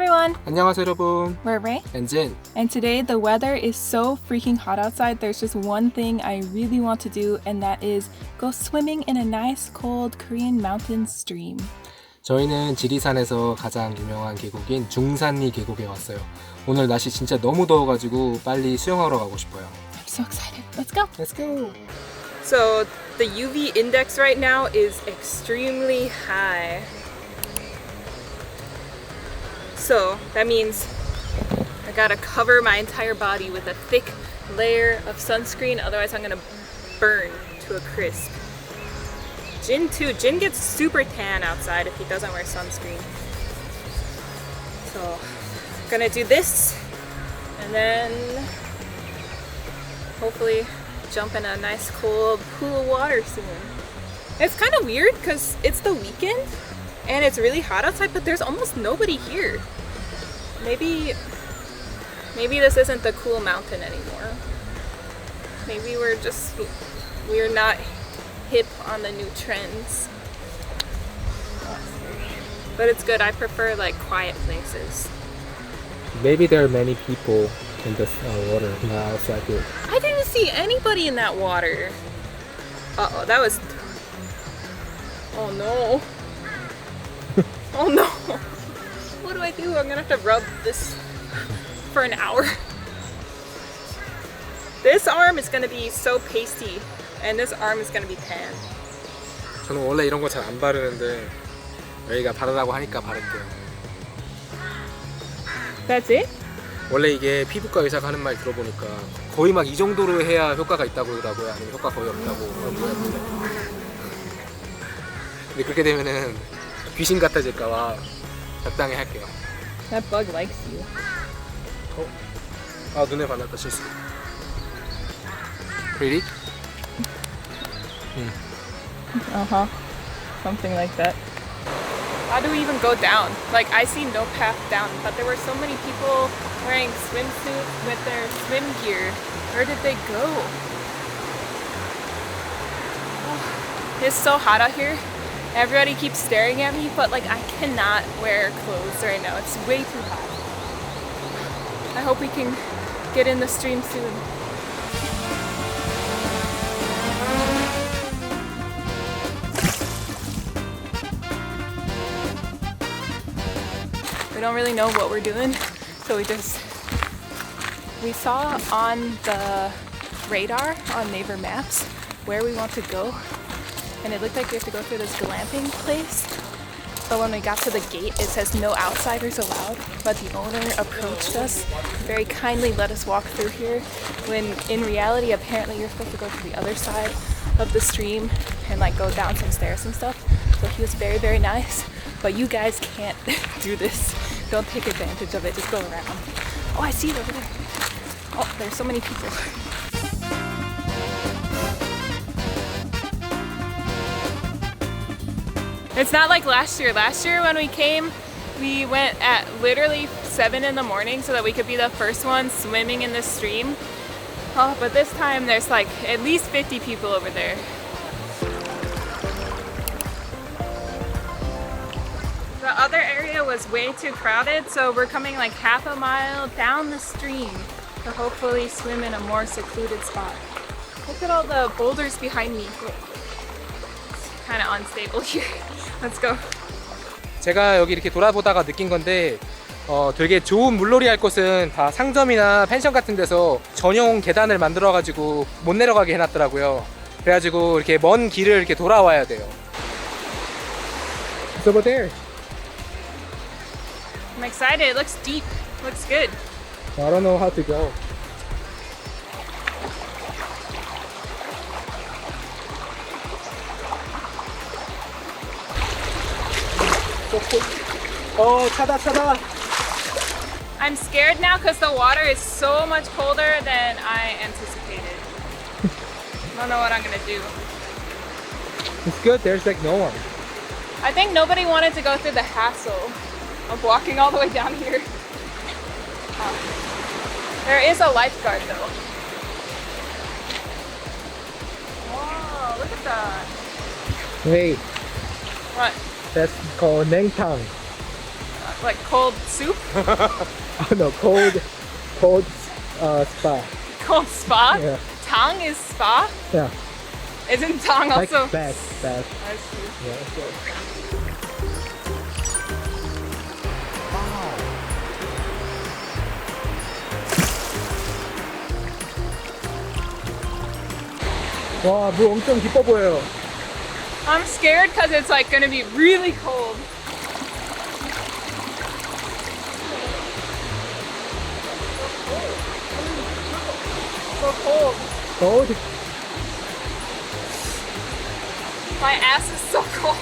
everyone! 안녕하세요 여러분. We're Ray. And Jin. And today the weather is so freaking hot outside. There's just one thing I really want to do, and that is go swimming in a nice cold Korean mountain stream. 저희는 지리산에서 가장 유명한 계곡인 중산리 계곡에 왔어요. 오늘 날씨 진짜 너무 더워가지고 빨리 수영하러 가고 싶어요. I'm so excited. Let's go! Let's go! So the UV index right now is extremely high. So that means I gotta cover my entire body with a thick layer of sunscreen, otherwise I'm gonna burn to a crisp. Jin too. Jin gets super tan outside if he doesn't wear sunscreen. So gonna do this and then hopefully jump in a nice cold pool of water soon. It's kind of weird because it's the weekend and it's really hot outside, but there's almost nobody here. Maybe this isn't the cool mountain anymore. Maybe we're not hip on the new trends. But it's good. I prefer like quiet places. Maybe there are many people in this water outside here. I didn't see anybody in that water. Uh-oh, that was... Oh no. Oh no. What do I do? I'm gonna have to rub this for an hour. This arm is gonna be so pasty and this arm is gonna be tan. 저는 원래 이런 거 잘 안 바르는데 여기가 바르라고 하니까 바를게요. That's it? 원래 이게 피부과 의사가 하는 말 들어보니까 거의 막 이 정도로 해야 효과가 있다고 그러더라고요. 아니면 효과 거의 없다고 그런 거였는데. 근데 그렇게 되면은 귀신 같아질까봐 적당히 할게요. That bug likes you. 아 눈에 반했다 실수. Pretty? Uh-huh. Something like that. How do we even go down? Like, I see no path down, but there were so many people wearing swimsuits with their swim gear. Where did they go? Oh, it's so hot out here. Everybody keeps staring at me, but like I cannot wear clothes right now. It's way too hot. I hope we can get in the stream soon. We don't really know what we're doing, so we saw on the radar on Naver Maps where we want to go, and it looked like we have to go through this glamping place. But when we got to the gate, it says no outsiders allowed, but the owner approached us, very kindly let us walk through here, when in reality apparently you're supposed to go to the other side of the stream and like go down some stairs and stuff. So he was very, very nice, but you guys can't do this. Don't take advantage of it, just go around. Oh, I see it over there. Oh, there's so many people. It's not like last year. Last year when we came, we went at literally 7 in the morning so that we could be the first ones swimming in the stream. Oh, but this time there's like at least 50 people over there. The other area was way too crowded, so we're coming like half a mile down the stream to hopefully swim in a more secluded spot. Look at all the boulders behind me. It's kind of unstable here. Let's go. 제가 여기 이렇게 돌아보다가 느낀 건데 되게 좋은 물놀이 할 곳은 다 상점이나 펜션 같은 데서 전용 계단을 만들어가지고 못 내려가게 해놨더라고요. 그래가지고 이렇게 먼 길을 이렇게 돌아와야 돼요. It's over there. I'm excited. It looks deep. Looks good. I don't know how to go. 차다. I'm scared now because the water is so much colder than I anticipated. I don't know what I'm gonna do. It's good. There's like no one. I think nobody wanted to go through the hassle of walking all the way down here. There is a lifeguard though. Whoa, look at that. Wait, What? that's called 냉탕. Like cold soup? Oh no, cold spa. Cold spa? Yeah. Tang is spa? Yeah. Isn't Tang Like also? bath. I see. Yeah, okay. 와, 물 엄청 깊어 보여요. I'm scared because it's like gonna be really cold. So cold. cold. My ass is so cold.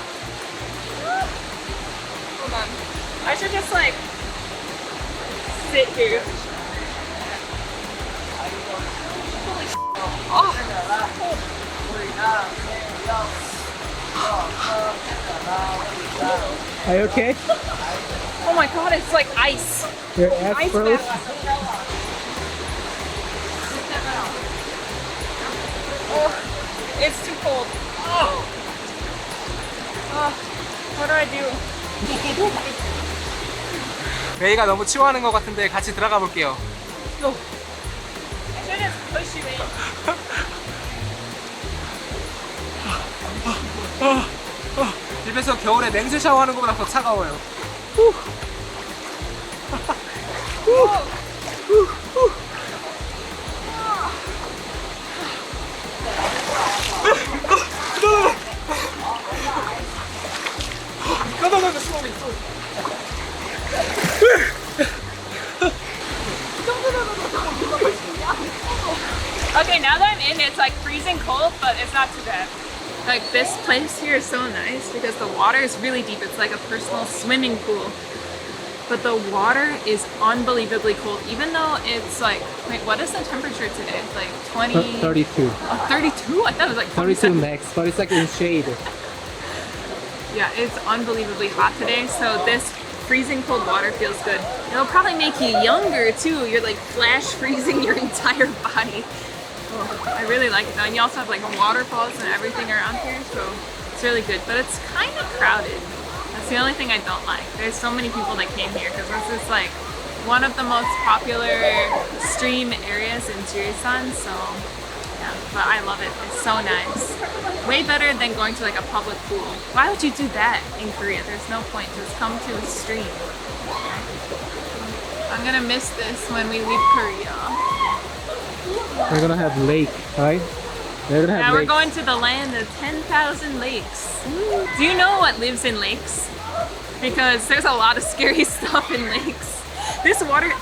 Hold on. I should just like sit here. Holy shit. Oh, it's cold. Are you okay? Oh my god, it's like ice. Your ass Ice froze? bath. Oh, it's too cold. Oh. What do I do? 메이가 너무 치워하는 것 같은데 같이 들어가 볼게요. No. I should just push you in. 집에서 겨울에 냉수 샤워하는 것보다 더 차가워요. Okay, now that I'm in, it's like freezing cold, but it's not too bad. Like this place here is so nice because the water is really deep. It's like a personal swimming pool. But the water is unbelievably cold, even though it's like, wait, what is the temperature today? Like 20? 32. Oh, 32? I thought it was like 32 27. max, but it's like in shade. Yeah, it's unbelievably hot today, so this freezing cold water feels good. It'll probably make you younger too. You're like flash freezing your entire body. Oh, I really like it though. And you also have like waterfalls and everything around here, so it's really good. But it's kind of crowded. That's the only thing I don't like. There's so many people that came here because this is like one of the most popular stream areas in Jirisan, so yeah, but I love it. It's so nice. Way better than going to like a public pool. Why would you do that in Korea? There's no point. Just come to a stream. I'm gonna miss this when we leave Korea. We're gonna have lake, right? We're gonna have Now we're lake. going to the land of 10,000 lakes. Do you know what lives in lakes? Because there's a lot of scary stuff in lakes. This water,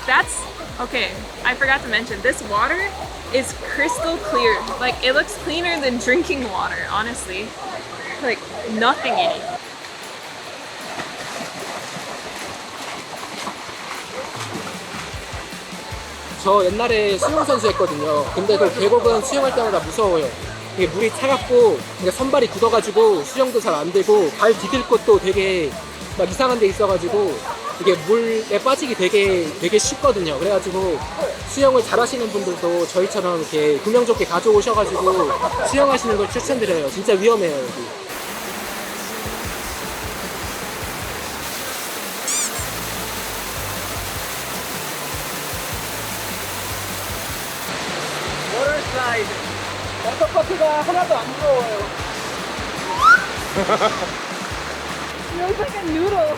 okay, I forgot to mention, this water is crystal clear. Like, it looks cleaner than drinking water, honestly. Like, nothing in it. 저 옛날에 수영 선수 했거든요. 근데 그 계곡은 수영할 때마다 무서워요. 이게 물이 차갑고 그러니까 선발이 굳어가지고 수영도 잘 안 되고 발 디딜 것도 되게 막 이상한 데 있어가지고 이게 물에 빠지기 되게 쉽거든요. 그래가지고 수영을 잘하시는 분들도 저희처럼 이렇게 구명조끼 가져오셔가지고 수영하시는 걸 추천드려요. 진짜 위험해요, 여기. 워터슬라이드. 워터파크가 하나도 안 무서워요. Feels like a noodle.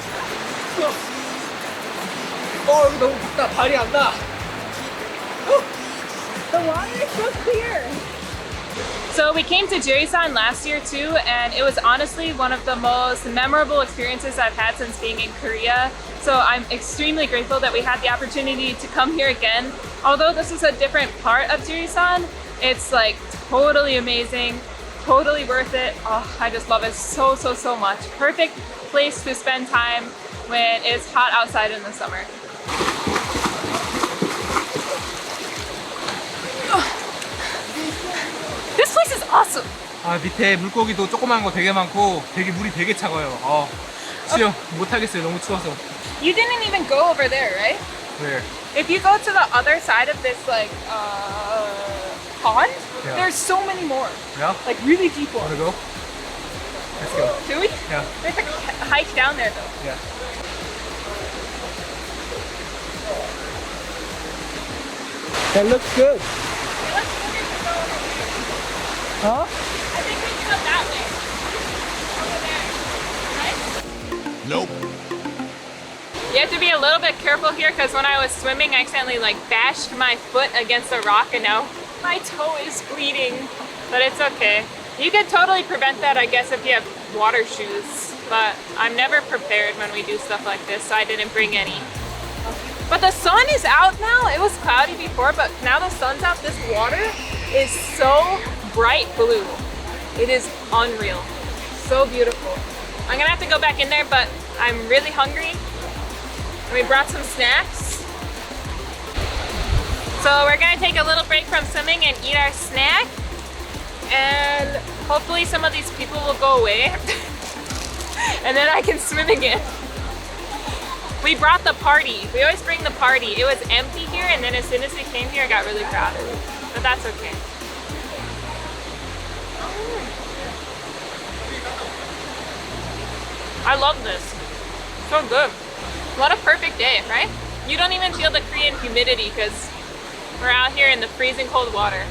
여기 너무 덥다. 발이 안 나. The water is so clear. So we came to Jirisan last year too, and it was honestly one of the most memorable experiences I've had since being in Korea. So I'm extremely grateful that we had the opportunity to come here again. Although this is a different part of Jirisan, it's like totally amazing, totally worth it. Oh, I just love it so much. Perfect place to spend time when it's hot outside in the summer. This place is awesome. 아, 밑에 물고기도 조그만 거 되게 많고 물이 되게 차가워요. 수영 못 하겠어요. 너무 추워서. You didn't even go over there, right? Where? If you go to the other side of this like pond, Yeah. there's so many more. Yeah? Like really deep Wanna ones. go? Let's go. Do we? Yeah. We have to hike down there though. Yeah. That looks good. Huh? I think we can go that way. Over there. Right? Nope. You have to be a little bit careful here because when I was swimming, I accidentally like bashed my foot against a rock and now my toe is bleeding. But it's okay. You could totally prevent that, I guess, if you have water shoes. But I'm never prepared when we do stuff like this, so I didn't bring any. But the sun is out now. It was cloudy before, but now the sun's out. This water is so bright blue. It is unreal. So beautiful. I'm gonna have to go back in there, but I'm really hungry. And we brought some snacks. So we're gonna take a little break from swimming and eat our snack. And hopefully some of these people will go away. And then I can swim again. We brought the party. We always bring the party. It was empty here, and then as soon as we came here, it got really crowded. But that's okay. I love this. So good. What a perfect day, right? You don't even feel the Korean humidity because we're out here in the freezing cold water.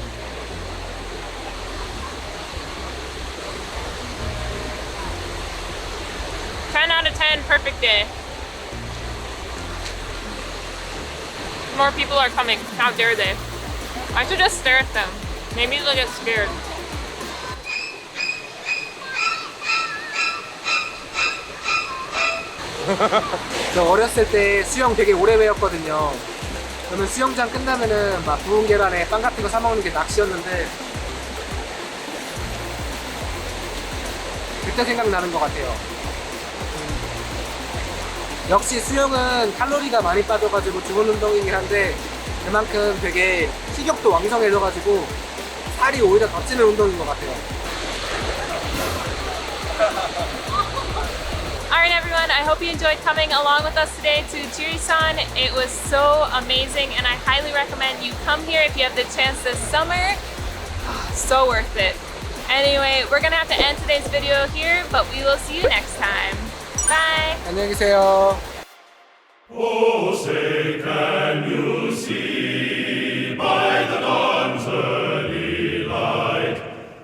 Out of 10, perfect day. More people are coming. How dare they? I should just stare at them. Maybe they'll get scared. 저 어렸을 때 수영 되게 오래 배웠거든요. 저는 수영장 끝나면은 막 구운 계란에 빵 같은 거 사 먹는 게 낚시였는데 그때 생각나는 것 같아요. 역시 수영은 칼로리가 많이 빠져가지고 좋은 운동이긴 한데 그만큼 되게 식욕도 왕성해져가지고 살이 오히려 더 찌는 운동인 것 같아요. Alright everyone, I hope you enjoyed coming along with us today to Jirisan. It was so amazing and I highly recommend you come here if you have the chance this summer. So worth it. Anyway, we're gonna have to end today's video here, but we will see you next time. Bye! 안녕히 계세요. Oh, say can you see